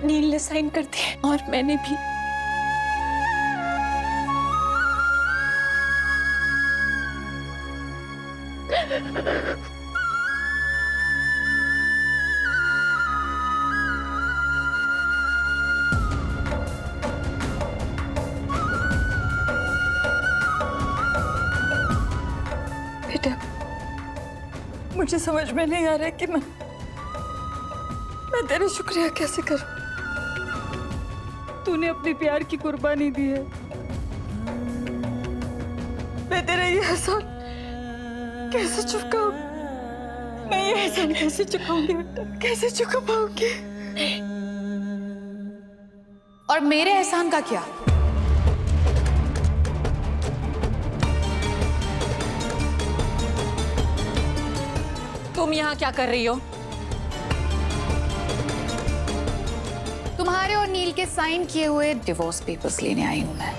नील ने साइन कर दिए और मैंने भी। बेटा, मुझे समझ में नहीं आ रहा है कि मैं तेरा शुक्रिया कैसे करूं। तूने अपने प्यार की कुर्बानी दी है, मैं तेरा ये एहसान कैसे चुकाऊं? मैं ये एहसान कैसे चुकाऊंगी बेटा, कैसे चुका पाऊंगी? और मेरे एहसान का क्या? तुम यहाँ क्या कर रही हो? तुम्हारे और नील के साइन किए हुए डिवोर्स पेपर्स लेने आई हूं मैं।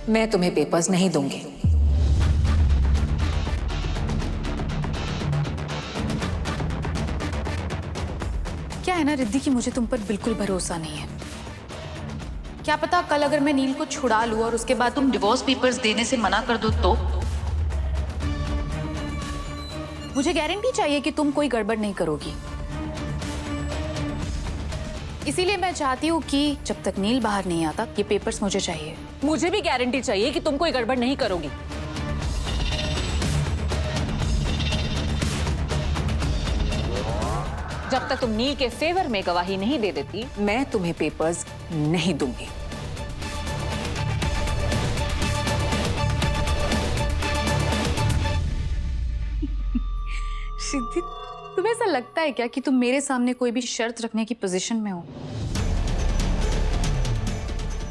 मैं तुम्हें पेपर्स नहीं दूंगी। क्या है ना रिद्धि कि मुझे तुम पर बिल्कुल भरोसा नहीं है। क्या पता कल अगर मैं नील को छुड़ा लूं और उसके बाद तुम डिवोर्स पेपर्स देने से मना कर दो तो? मुझे गारंटी चाहिए कि तुम कोई गड़बड़ नहीं करोगी। इसीलिए मैं चाहती हूँ कि जब तक नील बाहर नहीं आता ये पेपर्स मुझे चाहिए। मुझे भी गारंटी चाहिए कि तुम कोई गड़बड़ नहीं करोगी। जब तक तुम नील के फेवर में गवाही नहीं दे देती, मैं तुम्हें पेपर्स नहीं दूंगी। सिद्धि, तुम्हें ऐसा लगता है क्या कि तुम मेरे सामने कोई भी शर्त रखने की पोजीशन में हो?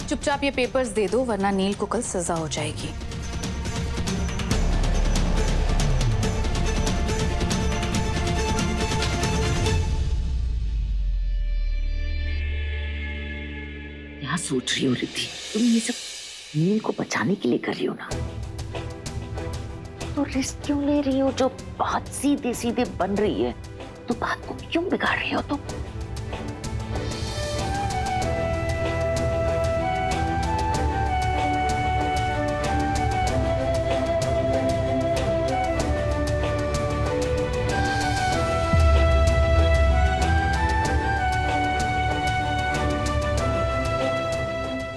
चुपचाप ये पेपर्स दे दो वरना नील को कल सजा हो जाएगी। क्या सोच रही हो रिद्धि? तुम ये सब नील को बचाने के लिए कर रही हो ना? तो रिस्क क्यों ले रही हो? जो बात सीधे सीधे बन रही है तो बात को क्यों बिगाड़ रही हो तुम?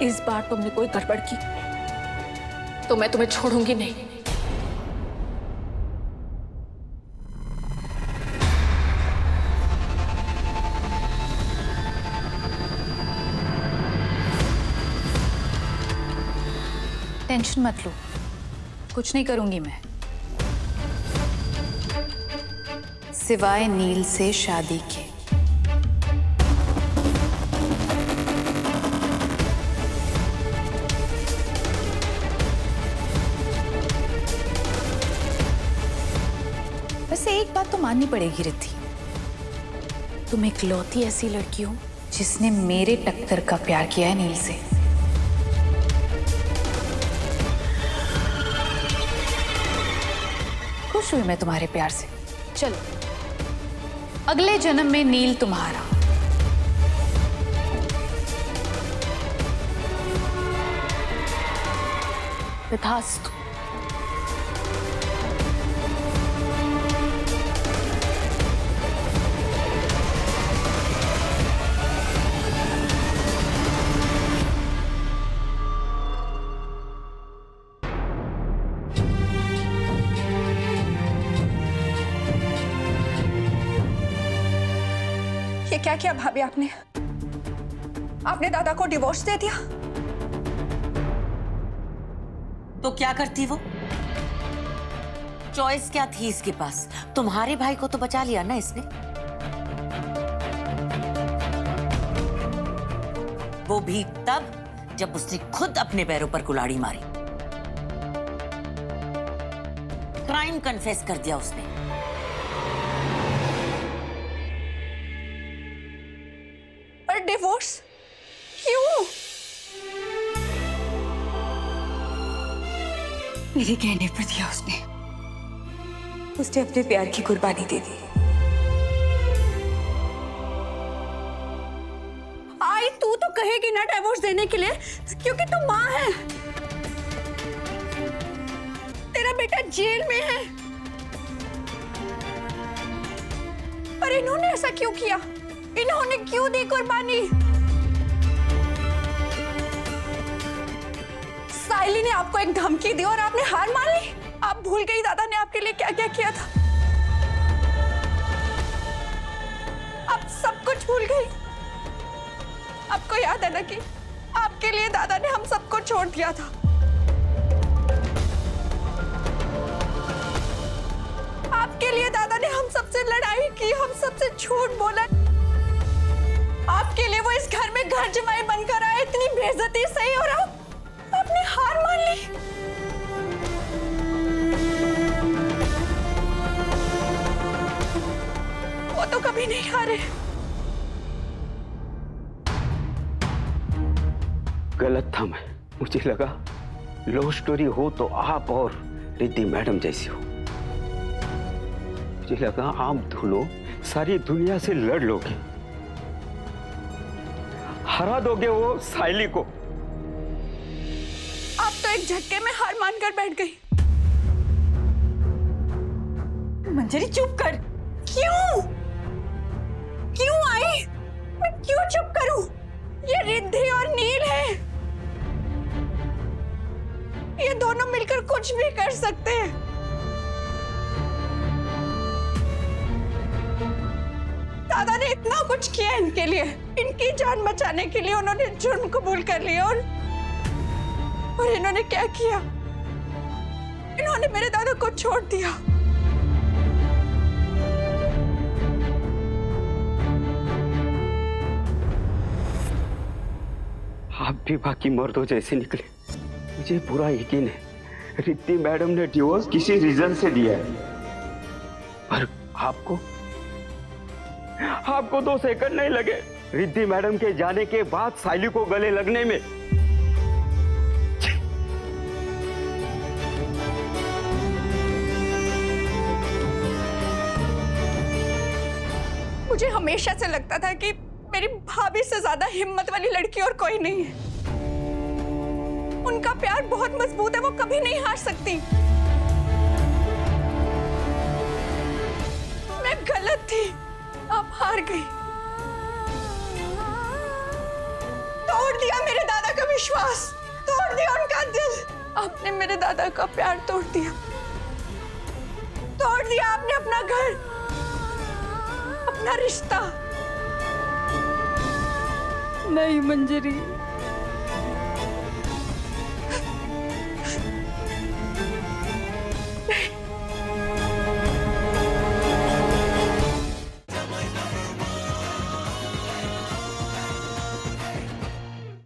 इस बार तुमने कोई गड़बड़ की तो मैं तुम्हें छोड़ूंगी नहीं। टेंशन मत लो, कुछ नहीं करूंगी मैं, सिवाय नील से शादी के। वैसे एक बात तो माननी पड़ेगी रिद्धि, तुम इकलौती ऐसी लड़की हो जिसने मेरे टक्कर का प्यार किया है नील से। खुश हुई मैं तुम्हारे प्यार से। चलो, अगले जन्म में नील तुम्हारा। तथास्तु। ये क्या किया भाभी आपने? आपने दादा को डिवोर्स दे दिया? तो क्या करती वो? चॉइस क्या थी इसके पास? तुम्हारे भाई को तो बचा लिया ना इसने। वो भी तब जब उसने खुद अपने पैरों पर कुल्हाड़ी मारी। क्राइम कन्फेस कर दिया उसने। और डिवोर्स क्यों? मेरे कहने पर दिया उसने। उसने अपने प्यार की कुर्बानी दे दी। आई तू तो कहेगी ना डिवोर्स देने के लिए, क्योंकि तू माँ है। तेरा बेटा जेल में है। पर इन्होंने ऐसा क्यों किया? इन्होंने क्यों दी कुर्बानी? साइली ने आपको एक धमकी दी और आपने हार मान ली। आप भूल गई दादा ने आपके लिए क्या क्या किया था। आप सब कुछ भूल गई। आपको याद है ना कि आपके लिए दादा ने हम सबको छोड़ दिया था। आपके लिए दादा ने हम सबसे लड़ाई की, हम सबसे झूठ बोला। आपके लिए वो इस घर में घर जमाई बनकर आए, इतनी बेइज्जती सही, और आपने हार मान ली। वो तो कभी नहीं हारे। गलत था मैं। मुझे लगा लव स्टोरी हो तो आप और रिद्धि मैडम जैसी हो। मुझे लगा आप दोनों सारी दुनिया से लड़ लोगे, हरा दोगे वो साइली को। आप तो एक झटके में हार मानकर बैठ गई। मंजरी चुप कर। क्यों क्यों आई? मैं क्यों चुप करूं? ये रिद्धि और नील है। ये दोनों मिलकर कुछ भी कर सकते हैं। दादा ने इतना कुछ किया इनके लिए, इनकी जान बचाने के लिए उन्होंने जुर्म कबूल कर लिया। और इन्होंने क्या किया? इन्होंने मेरे दादा को छोड़ दिया। आप भी बाकी मर्दों जैसे निकले। मुझे पूरा यकीन है रिद्धि मैडम ने डिवोर्स किसी रीजन से दिया है, पर आपको 2 सेकंड नहीं लगे रिद्धि मैडम के जाने के बाद साइली को गले लगने में। मुझे हमेशा से लगता था कि मेरी भाभी से ज्यादा हिम्मत वाली लड़की और कोई नहीं है। उनका प्यार बहुत मजबूत है, वो कभी नहीं हार सकती। मैं गलत थी, आप हार गई। तोड़ दिया मेरे दादा का विश्वास, तोड़ दिया उनका दिल। आपने मेरे दादा का प्यार तोड़ दिया। तोड़ दिया आपने अपना घर, अपना रिश्ता। नहीं मंजरी,